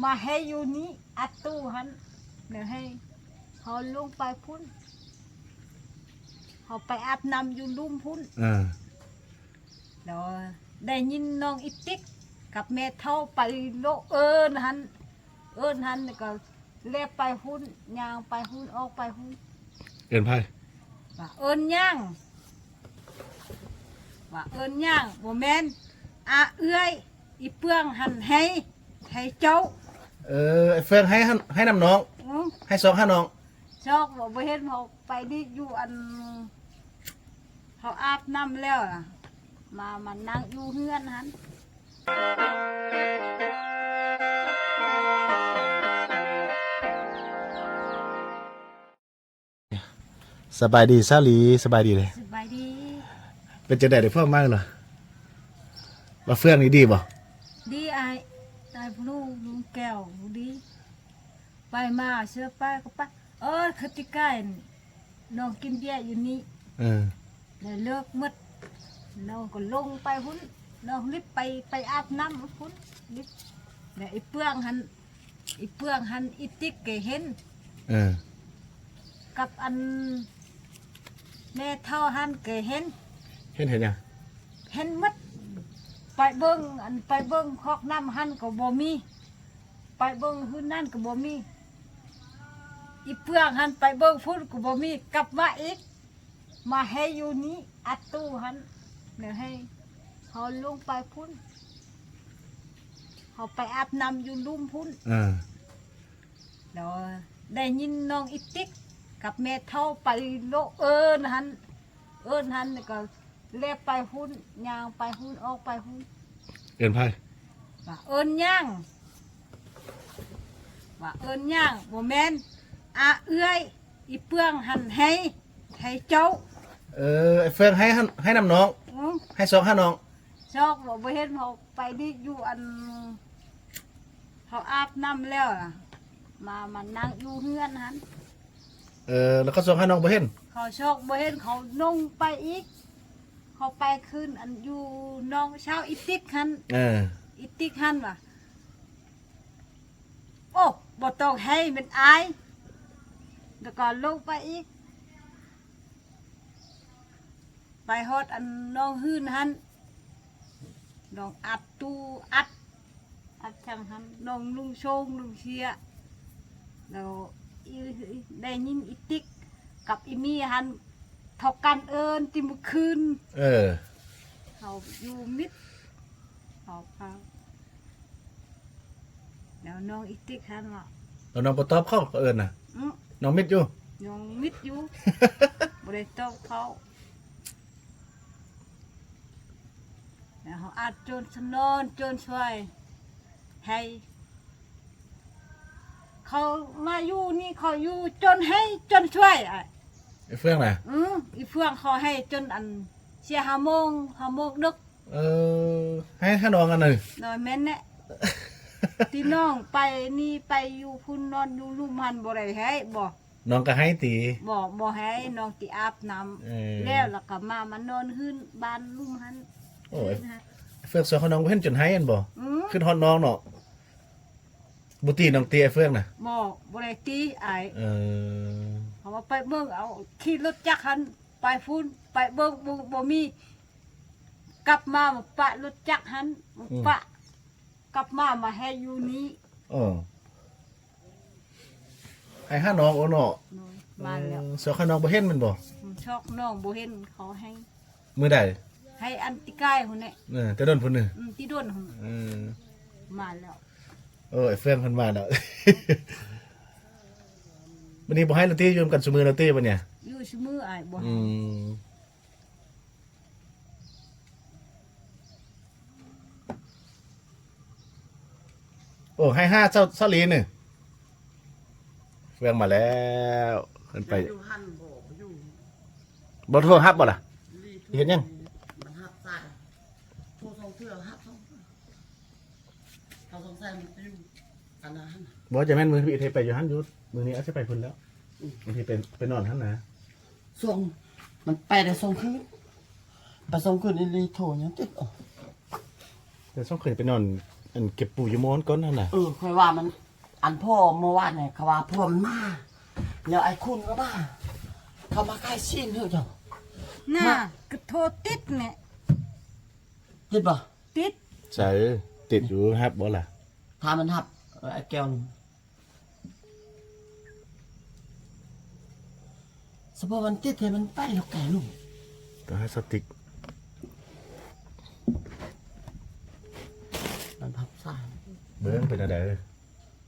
มาให้อยู่นี้อัดตู้หันเดี๋ยวให้เขาลงไปพุ่นเขาไปอาบน้ำอยู่ลุ่มพุ่นเดี๋ยวได้ยินน้องอิติ๊กกับแม่เท่าไปโลเอิญหันก็เล็บไปหุ่นยางไปหุ่นออกไปหุ่นเอินไพ่ว่าเอิญย่างโมเมนอาเอื้อยอีเปื้องหันให้เจ้าไอ้เฟืองให้นำน้องให้สองห้าน้องชอกบอกไปเห็นเขาไปดิอยู่อันเขาอาบน้ำแล้วมานั่งอยู่เฮือนหันสบายดีซาลีสบายดีเลยสบายดีเป็นจะได้ได้เพิ่มมากเหรอว่าเฟืองนี้ดีบ่ดีไอ้ลูกลุงแก้วดีไปมาเชื่อไปก็ไปคติกายน้องกินเบียร์อยู่นี่ได้เลิกมืดน้องก็ลงไปหุ้นน้องรีบไปอาบน้ำหุ้นรีบเดี๋ยวไอ้เปื้องหันอีติ๊กเกเห็นกับอันแม่เท่าหันเกเห็นยังเห็นมัดไปเบิ้งคอกน้ำหันก็บ่มีไปเบิ้งหื้นนั่นก็บ่มีอีเปื้องหันไปเบิ้งพุ่นก็บ่มีกลับมาอีกมาให้อยู่นี้อัดตู้หันเดี๋ยวให้เขาลงไปพุ่นเขาไปอาบน้ำอยู่ลุ่มพุ่นเดี๋ยวได้ยินน้องอิติ๊กกับแม่เท่าไปโลเอิญหันก็เล็บไปหุ่นยางไปหุ่นออกไปหุ่นเอินไพ่ว่าเอิญย่างโมเมนอาเอื้อยอีเปื้องหันให้เจ้าไอ้เฟืองให้นำน้องให้สองห้าน้องชอกบอกไปเห็นเขาไปดิอยู่อันเขาอาบน้ำแล้วมานั่งอยู่เฮือนหันแล้วก็สองห้าน้องไปเห็นเขาชอกไปเห็นเขานุ่งไปอีกเขาไปขึ้นอันอยู่น้องชาวอิติ๊กหันอิติ๊กหันว่ะโอ้บ่ต้องให้มันอายแล้วก็ลงไปอีกไปฮอดอันน้องหื้นหันน้องอัดตู้อัดช่างหันน้องลุงโชงลุงเชียแล้วได้ยินอิติ๊กกับอีมี่หันเท่ากันเอิญติมคืนเขาอยู่มิดเขาแล้วน้องอิติ๊กหันว่าแล้วน้องปตอบเข้าเอิญน่ะน้องมิดอยู่บ่ได้ตอบเขาแล้วเขาอาจโจรสนนโจรช่วยให้เขามาอยู่นี่เขาอยู่จนให้จนช่วยไอ้เฟืองน่ะอีเฟืองเขาให้จนอันเสีย5 โมงดึกให้น้องกันหนึ่งนอนแม่นแน่ที่น้องไปนี่ไปอยู่พุ่นนอนอยู่ลุ่มหันบ่ได้ให้บ่น้องก็ให้ตีบ่ให้น้องตีอาบน้ำแล้วก็มานอนหื้นบ้านลุ่มหันโอ้ยเฟืองสอนเขาน้องเพิ่นจนให้อันบ่ขึ้นฮอดน้องเนาะบุตีน้องตีไอ้เฟืองน่ะบ่ได้ตีเขาว่าไปเบิ่งเอาขี่รถจักรหันไปพุ่นไปเบิ่งบ่มีกลับมาปะรถจักรหันปะกลับมาให้อยู่นี้ให้ห้าน้องโอ้เนาะมาแล้วสอนเขาน้องบ่เห็นมันบ่ชอกน้องบ่เห็นเขาให้มื้อใดให้อันติกายหุ่นนี่แต่โดนพุ่นนึงติโดนหุ่นมาแล้วไอ้เฟืองเพิ่นมาแล้ววันนี้บ่ให้เราตีอยู่กันซุมื้อเราตีบ่เนี่ยอยู่ซุมื้ออ้ายบ่ให้5เช้าลีนึเฟืองมาแล้วเพิ่นไปบ่โทรฮับบ่ล่ะเห็นยังมันฮับใส่โทรส่งเสื้อฮับส่งเขาสงสัยมันอยู่อันนั้นบ่จะแม่นมือพี่เทไปอยู่หั่นอยู่มื้อนี้อาจจะไปพุ่นแล้วบางทีไปนอนหั่นนะส่งมันไปได้ส่งคืนไปส่งคืนนี่โทรยังติดแต่ส่งคืนไปนอน อันเก็บปูอยู่ม้อนก่อนนั่นน่ะ ค่อยว่ามันอันพ่อเมื่อวานเนี่ยเขาว่าพ่อมันมาแล้วไอ้คุณก็มาเขามาใกล้ชิ้นเถอะจ้ะ น่ะก็โทรติดเนี่ย ติดป่ะ ติด ใช่ติดอยู่ครับบ่ล่ะ ถ้ามันหับไอ้แก้วนี่สมมติมันติดให้มันไปแล้วแกลูก ต้องให้สติ๊ก มันพับซ่า เบิ่งเป็นอะไร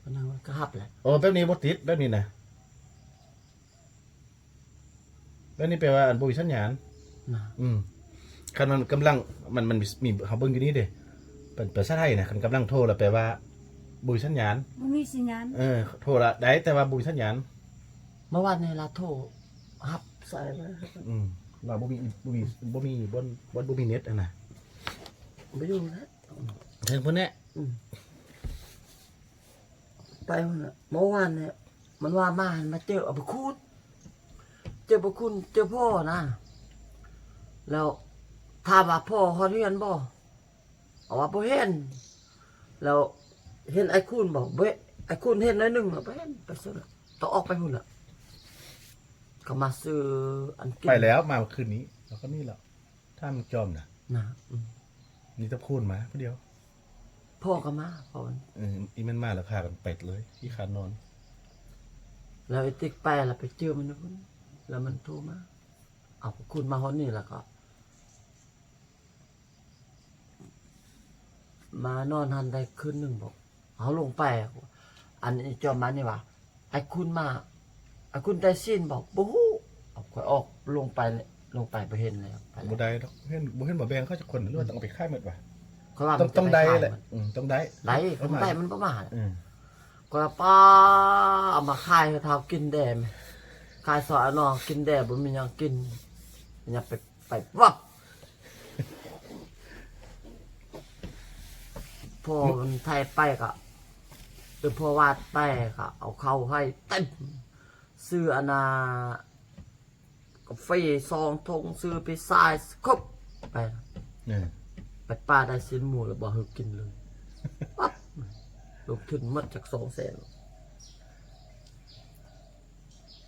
มันนั่งมันก็หับแหละ โอ้แบบนี้บ่ติดแบบนี้นะแบบนี้แปลว่าอันบ่มีสัญญาณ นะ คันมันกำลังมันมีเฮาเบิ่งอยู่นี่เด้เป็นภาษาไทยนะคันกำลังโทรแล้วแปลว่าบ่มีสัญญาณ บ่มีสัญญาณ โทรละได้แต่ว่าบ่มีสัญญาณ เมื่อวานเนี่ยเราโทรหับใส่ไป ว่าบ่มีบ่มีบ่มีบ่มีเน็ตอ่ะนะ ไม่อยู่นะ เพิ่นเพิ่นแน่ ไปเมื่อวานเนี่ยมันว่ามาเจอบุคุณเจอบุคุณเจอพ่อนะแล้วถามว่าพ่อเขาเรียนบ่เอาว่าบ่เห็นแล้วเห็นไอ้คุณบอกเว้ยไอ้คุณเห็นน้อยหนึ่งบ่เห็นไปซื้อต้องออกไปหุ่นละก็มาซื้ออันกิน ไปแล้วมาคืนนี้แล้วก็นี่แหละถ้ามันจอมน่ะ นะ นี่ตะพูนมาผู้เดียว พ่อก็มาพ่อมัน อีมันมาแล้วพากันเป็ดเลยที่คานนอน แล้วไอ้ติ๊กไปแล้วไปเจอมันนะคุณแล้วมันโทรมาเอาคุณมาฮอนนี่แล้วก็ มานอนหันได้คืนหนึ่งบอกเขาลงไปอันนี้จอมมันนี่ว่าไอ้คุณมาไอ้คุณได้สิ้นบอกบู๊เอาค่อยออกลงไปเนี่ยลงไปไปเห็นแล้วไปแล้ว บ่ได้ดอกบ่เห็นบ่แบ่งเขาจะคนหรือว่าต้องเอาไปค่ายหมดว่ะ เขาว่า ต้องได้ มัน แห จะ ละ ปขาย ต้องได้ ได้คนได้มันประมาณ อืม ก็ป้าเอามาขายให้เท่ากินแดมขายซอยนอกินแดมบ่มีหยังกินอย่าไปวับพอมันไทยไปก็พอวาดไปก็เอาเข้าให้เต็มซื้ออนากาแฟซองทงซื้อไปทรายครบไป เนี่ย ไปป้าได้สิ้นหมูแล้วบ่ให้กินเลยปั๊บลงทุนหมัดจาก200,000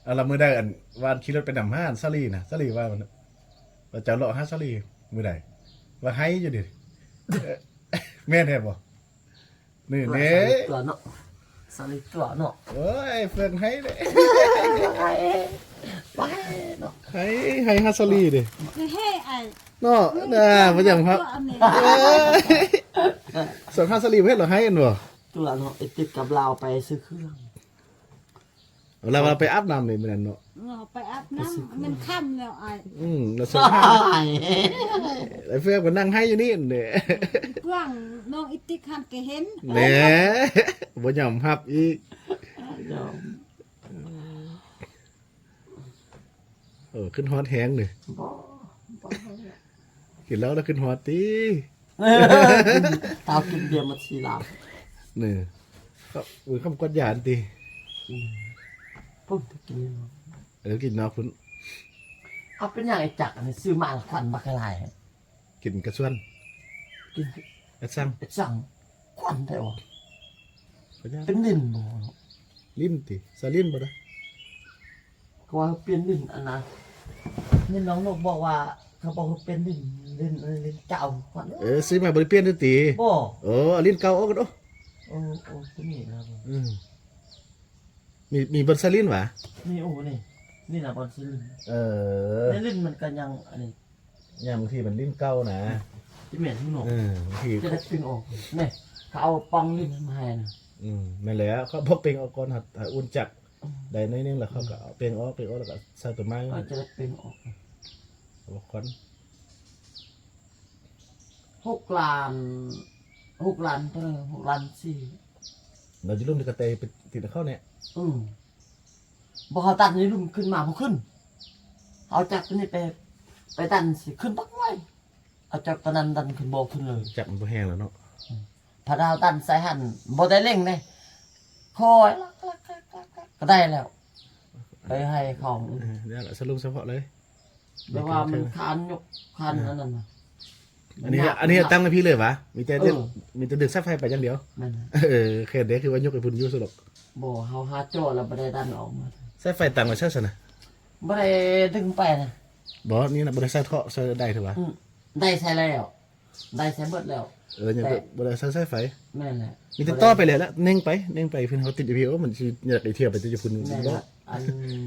เอาละมื้อใดอันวานขี่รถไปนำห้านซาลีนะซาลีว่ามันว่าเจ้าเลาะหาซาลีมื้อใดว่าให้อยู่ดิแม่นแท้บ่นี่เด้ ตัวเนาะสลิดตัวเนาะ โอ้ยเพิ่นให้เด้ ไปเนาะ ให้ฮาซาลีเด้ คือให้ไอ้ เนาะน่ะบ่จังครับ ตัวอันนี้ ส่วนฮาซาลีบ่เฮ็ดเหรอให้อันบ่ ตัวเนาะไอ้ติดกับเราไปซื้อเครื่อง เราไปอาบน้ำนี่มื้อนั้นเนาะ เอาไปอาบน้ำมันค่ำแล้วไอ้ แล้วส่วนห้าไอ้เฟือกมันนั่งให้อยู่นี่เด้ กว้างน้องอิติคันก็เห็น แหน่บ่ยอมรับอีกขึ้นฮอตแฮงนี่กินแล้วขึ้นฮอตติ ตากินเบียร์มาสีลาว นี่ก็คำกดยานติ พุ่งจะกินเนาะ กินเนาะคุณ เอาเป็นอย่างไอ้จักรอันนี้ซื้อมาละควันบักลาย กินกระส่วน กิน กระซัง ไอ้จังควันได้วะ ก็ย่าง เป็นลิ้นบ่เนาะ ลิ้นติสาลิ้นบ่ได้ ก็ว่าเปลี่ยนลิ้นอันนะนี่น้องนกบอกว่าเขาบอกว่าเป็นลิ้นเก่าควัน ซื้อมาบ่ได้เปลี่ยนติ บ่ เอาลิ้นเก่าออกกันโอ้ โอ้ตัวนี้นะครับ มีบนสาลิ้นหวะ นี่โอ้นี่นะบอลซื้อ ในลิ้นมันก็ยังอันนี้ ยามบางทีมันลิ้นเก่านะ ที่เหม็นที่หนก บางที จะได้ปิ้งออกเนี่ยเขาเอาปองลิ้นมาให้นะ แม่นแล้วเขาบ่เป่งออกก่อนหัดอุ่นจักได้น้อยนึงแล้วเขาก็เอาเป่งออกแล้วก็ใส่ต้นไม้ ก็จะได้ปิ้งออก เอาก่อน 6 ล้านเท่าไหร่6 ล้าน 4 เราจะลุ่มในกระเตยไปติดเข้าเนี่ย บอกเขาตัดนี่ลุ่มขึ้นมาพอขึ้นเอาจากตัวนี้ไปดันสิขึ้นปักไว้เอาจากตัวนั้นดันขึ้นโบกขึ้นเลย จับมันบ่แห้งแล้วเนาะ พอดาวดันใส่หันบ่ได้เร่งเลยคอยก็ได้แล้ว ไปให้ของ นี่แหละสรุปเฉพาะเลย แปลว่ามันคานยกคานนั่นน่ะ อันนี้ตั้งให้พี่เลยวะมีแต่เด็ก เออ มีแต่ดึกสายไฟไปอย่างเดียว นั่นน่ะ แค่เด็กคือว่ายกไปพุ่นอยู่สลบ บ่เฮาหาโจ้แล้วบ่ได้ดันออกมา สายไฟต่างกับเช่าซะนะ บ่ได้ดึงไปนะ บ่นี่นะบ่ได้ใส่ท่อใส่ได้เถอะวะ ได้ใช้แล้วได้ใช้เบิดแล้ว ยังบ่ได้ใส่สายไฟ แม่นแหละ มีแต่ต่อไปเลยละเน่งไปเพิ่นเขาติดอยู่พี่โอ้มันสิอยากไปเที่ยวไปจะพุ่น แม่นแหละอัน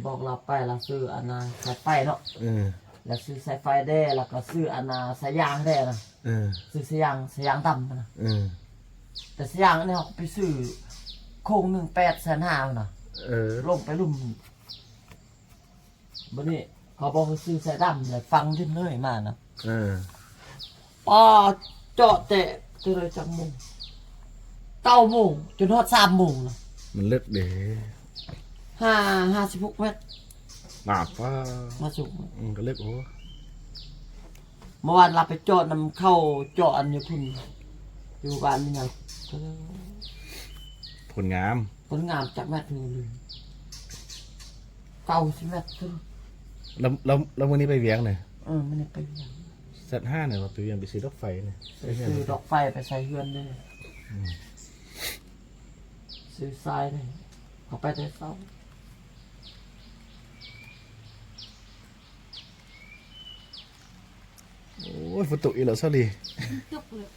บอกเราไปเราซื้ออันน่ะสายไฟเนาะ เออ แล้วซื้อสายไฟได้แล้วก็ซื้ออันน่ะสายยางได้นะ เออ ซื้อสายยางดำนะ เออ แต่สายยางเนี่ยไปซื้อโครง1,850,000น่ะ เออ ลงไปลุ่มบัดนี้เขาบอกว่าซื้อสายดำเลยฟังขึ้นเลยมานะ เออ ป้าเจาะแตะจะเลยจังโมง9 โมงจนฮอด3 โมงนะ มันเลิกเด้ 56 เมตร หนักว่า มาสูง ก็เลิกโอ้ เมื่อวานเราไปเจาะนำเข้าเจาะอันนี้คุณอยู่บ้านนี่ไง ผลงาม คนงามจากแมตรหนึงเลย90 เมตรขึ้น แล้ววันนี้ไปเวียงหน่อย ไม่ได้ไปเวียง Z5 หน่อยว่าไปเวียงไปซื้อรถไฟหน่อย ซื้อดอกไฟไปใส่เฮือนเลยซื้อทรายเลยเขาไปแต่เช้า โอ้ยฝนตกอีแล้วซะดิ ตกเลย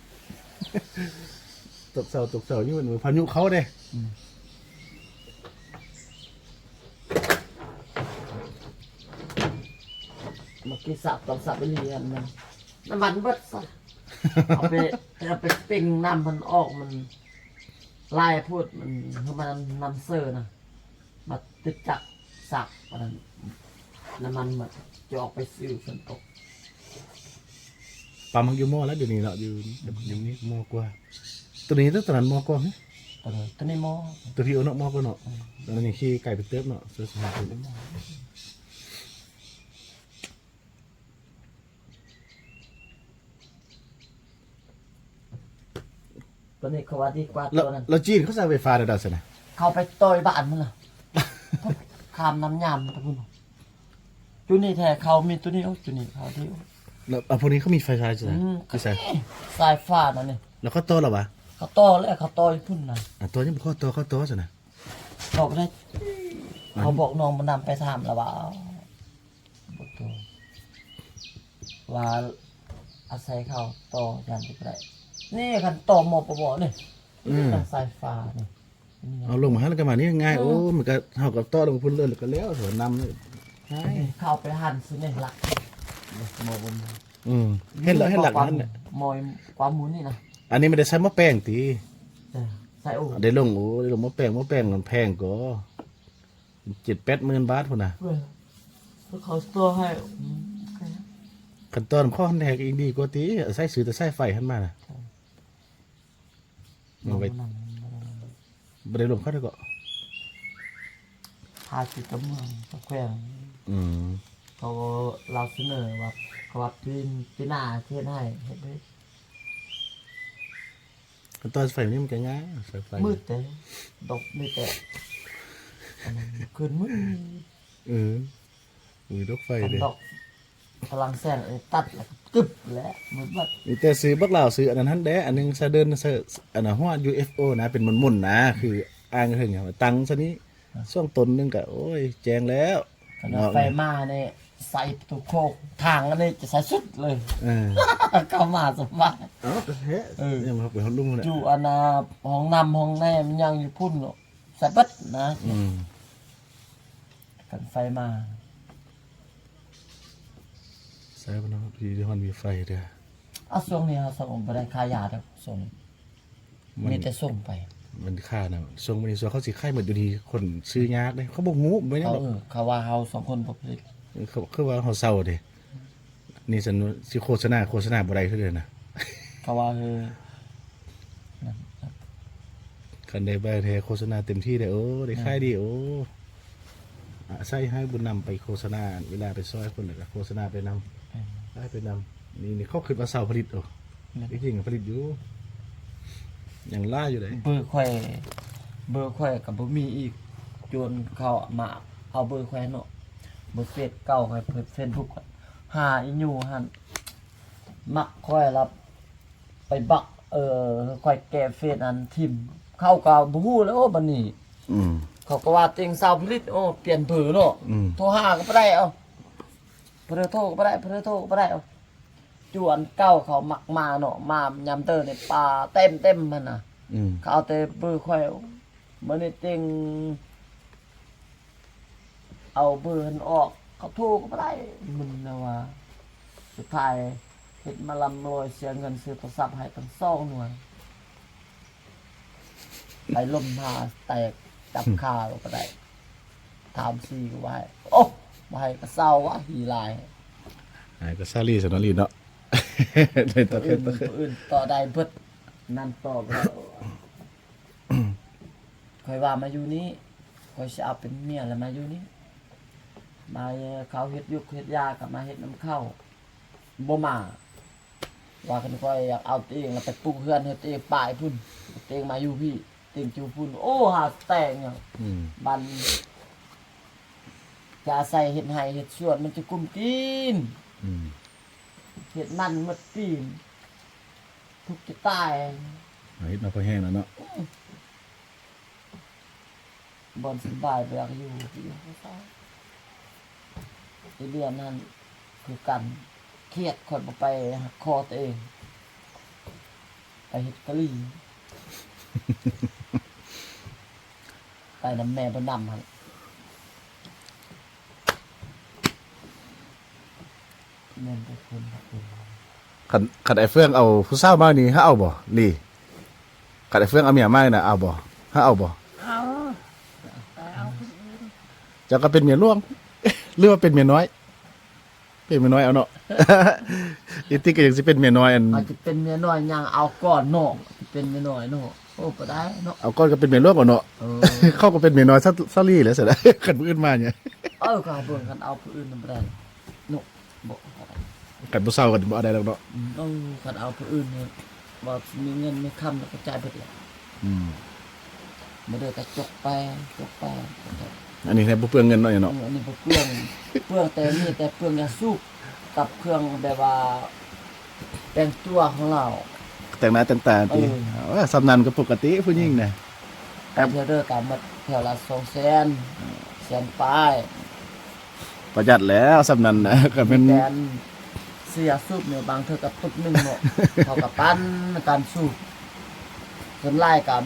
ตกเสานี่มันเหมือนพายุเขาเด้ เมื่อกี้สับต้องสับไปเรียนมันน้ำมันเบิดซะเอาไปปิ้งน้ำมันออกมันไล่พูดมันคือมันนำเซอร์นะมาติดจักสักมันน้ำมันมันจะออกไปซื้อฝนตก ปลามันอยู่หม้อแล้วเดี๋ยวนี้เนาะอยู่นี่หม้อกว่าตัวนี้ตัวนั้นหม้อกว่าไหม ตอนนี้หมอ ตัวพี่เอาเนาะหม้อกว่าเนาะตอนนี้ขี้ไก่ไปเติบเนาะซื้อสมัยนี้ ตอนนี้เขาว่าดีกว่า แล้ว ตัวนั้น แล้วจีนเขาใส่ไฟฟ้าได้ดังสินะ เขาไปต่อยบ้านมันล่ะข้ามน้ำยามตะพุ่นจุนี่แท้เขามีตัวนี้จุนี่เขาที่ แล้วพวกนี้เขามีไฟฟ้าใช่ไหมไม่ใช่ สายฟ้านั่นนี่ แล้วเขาโตแล้ววะ เขาต่อแล้วเขาต่อยพุ่นน่ะ ตัวนี้มันเขาโตใช่ไหม บอกได้เขาบอกน้องมันนำไปถามแล้วว่าบอกตัวว่าอาศัยเขาต่อยันไปได้นี่คันต่อหมอปบนี่ทางสายฟ้านี่ เอาลงมาให้แล้วกันมานี่ง่ายโอ้มันก็เท่ากับโตลงพุ่นเลยแล้วก็แล้วเถอะนำเลยใช่ เข้าไปหั่นซื้อในหลักหมอผม เห็นหลักนั่น มอยความหมุนนี่นะ อันนี้ไม่ได้ใช้มะแป้งตี ใส่โอ้ ได้ลงมะแป้งมันแพงก็7-8 หมื่นบาทพุ่นน่ะ เว้ยเขาตัวให้ ขั้นตอนข้อแทกอีกดีกว่าตีใส่ซื้อแต่ใส่ไฟขึ้นมาน่ะมันไปบ่ได้ลงเข้าได้ก็ พาจิตเมืองตะแควง อืม เขาเราเสนอว่าเขาว่าปีหน้าเทียนให้เห็นไหม ขั้นตอนไฟนี่มันก็ง่ายใส่ไฟ มืดแต่ดอกไม่แต่คืนมืด ดอกไฟ อัน เด้ ดอกพลังแสงตัดแล้วกึบแล้วมืดบัด มีแต่ซื้อบักเหล่าซื้ออันนั้นแด้อันนึงซะเดินซะอันน่ะฮอด UFO นะเป็นหมุนๆนะคืออ้างถึงตังซะนี้ช่วงตนนึงก็โอ้ยแจงแล้ว ขณะไฟมาเนี่ยใส่ประตูโคกทางอันนี้จะใส่สุดเลย เข้ามาสบาย เอ้าก็แท้ยังมาเป็นคนลุงน่ะ อยู่อันนาห้องน้ำห้องแนมยังอยู่พุ่นหรอกใส่บัดนะกันไฟมา ใส่บ่เนาะพี่ฮอนมีไฟเด้อ เอาส่งนี่ครับส่งไปได้ค่ายาเด้อส่งมีแต่ส่งไป มันค่าน่ะส่งไปในส่วนเขาสิค่ายหมดอยู่ดีคนซื้อยากเด้เขาบ่งูบ่ยัง เขา ดอก เขาว่าเขาสองคนบ่ผลิต เขาคือว่าเขาเศร้าเด้นี่ฉันสิโฆษณาบ่ได้คือเด้อนะ เขาว่าคันได้ไปแท้โฆษณาเต็มที่ได้โอ้ได้ค่ายดีโอ้ใส่ให้บุญนำไปโฆษณาเวลาไปซอยคนแล้วก็โฆษณาไปนำได้ไปนำนี่เขาคิดว่าเศร้าผลิตโอ้จริงๆผลิตอยู่ยังล่าอยู่เลย เบอร์ค่อยกับบ่มีอีกจนเขามาเอาเบอร์ค่อยเนาะเบอร์เฟซเก่าค่อยเปิด Facebook หาอีอยู่หั่น มักค่อยรับไปบักค่อยแก้เฟซอันทิมเข้าก็บ่ฮู้แล้วโอ้บัดนี้ อืม เขาก็ว่าเต็งสาวผลิตโอ้เปลี่ยนเบอร์เนาะ อืม โทรหาก็บ่ได้เอาเพิ่นโทรก็บ่ได้เพิ่นโทรก็บ่ได้เอาจวนเก้าเขามักมาเนาะมายามเตอร์นี่ปลาเต็มมันน่ะ อืม เขาเอาแต่เบอร์ค่อยมื้อนี้เต็งเอาเบอร์หันออกเขาโทรก็บ่ได้มันนะว่าสุดท้ายเฮ็ดมาลำรวยเสียเงินซื้อโทรศัพท์ให้ตั้ง2หน่วยไปล่มพาแตกจับคาก็บ่ได้ถามซี่ก็ว่าให้โอ้บ่ให้ก็เศร้าวะหีลาย หายก็ซาลีสนอลีเนาะ ได้ตะเข็นตะเข็น อื่นต่อได้เบิดนั่นต่อบ่ได้ค่อยว่ามาอยู่นี้ค่อยสิเอาเป็นเมียแล้วมาอยู่นี้มาเขาเฮ็ดยุกเฮ็ดยากับมาเฮ็ดน้ำเข้าบ่มาว่ากันค่อยอยากเอาตัวเองแล้วไปปลูกเฮือนเฮ็ดตัวเองป่ายพุ่นตัวเองมาอยู่พี่ตัวเองจูพุ่นโอ้หาแต่งหยัง อืม บันจะใส่เห็ดไห่เห็ดสวนมันจะกุมกิน อืม เห็ดมันหมดปีนทุกจะตาย เอาเฮ็ดมาพอแห้งแล้วเนาะ บอนสบายไปอยากอยู่ที่เขาตายไอเรื่องนั้นคือกันเครียดคนบ่ไปหักคอตัวเอง ไปเห็ดกะหรี่ ไปน้ำแม่บนนำฮะแม่นเป็นคนครับผม คันไอ้เฟืองเอาผู้สาวมานี่ฮะเอาบ่ลีคันไอ้เฟืองเอาเมียมานี่น่ะเอาบ่ฮะเอาบ่ เอาแต่เอาคนอื่น เจ้าก็เป็นเมียหลวง หรือว่าเป็นเมียน้อย เป็นเมียน้อยเอาเนาะ อีติ๊กก็ยังสิเป็นเมียน้อยอัน อาจจะเป็นเมียน้อยย่างเอาก่อนเนาะเป็นเมียน้อยเนาะโอ้ก็ได้เนาะ เอาก้อนก็เป็นเมียหลวงเอาเนาะ เออ เข้าก็เป็นเมียน้อยซะลี่แหล้วเสร็จแล้ว คันผู้อื่นมาเนี่ย ก็เบิ่งกันเอาผู้อื่นนำบ่ได้เนาะบ่ก็ได้ คันผู้สาวกันบ่ได้แล้วเนาะ กันเอาผู้อื่นเนี่ยบ่มีเงินมีคำแล้วก็จ่ายเบิดแล้ว อืม บ่ได้ก็จกไป อันนี้แทบบ่เปลืองเงินเนาะเนี่ยเนาะ อันนี้บ่เปลืองแต่นี่แต่เปลืองยาสูบกับเครื่องแบบว่าแต่งตัวของเรา แต่งหน้าแต่งตาติ เออ ว่าสำนันก็ปกติผู้หญิงน่ะ การเที่ยวเด้อก็หมดเที่ยวละ200,000แสนปลาย ประหยัดแล้วสำนันนะ ก็เป็น แกนเสียสูบเนี่ยบางเธอกับตุกหนึ่งเนาะ เขากับปั้นการสูบจนไล่กับ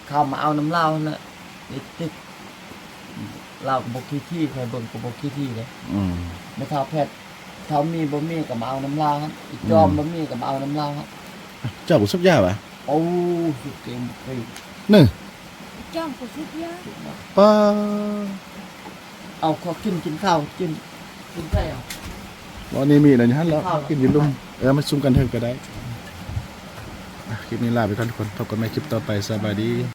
เข้ามาเอาน้ำเหล้าน่ะติดเราบกขี้ที่ใครเบิ่งกับบกขี้ที่เลย อืม ไม่เท่าแพทย์เท่ามีบ่มีกับมาเอาน้ำเหล้าฮะอีกจอมบ่มีกับมาเอาน้ำเหล้าฮะ เจ้าบ่สุกยาวะ โอ้สุดเก่งไป นึ่ง จ้างผู้สิบยา ป้า เอาขอกินข้าวกินได้เอา วันนี้มีอันนั้นแล้ว ข้าว กินอยู่ลุมมาซุ่มกันเถิงก็ได้คลิปนี้ลาไปก่อนทุกคนพบกันใหม่คลิปต่อไปสบายดี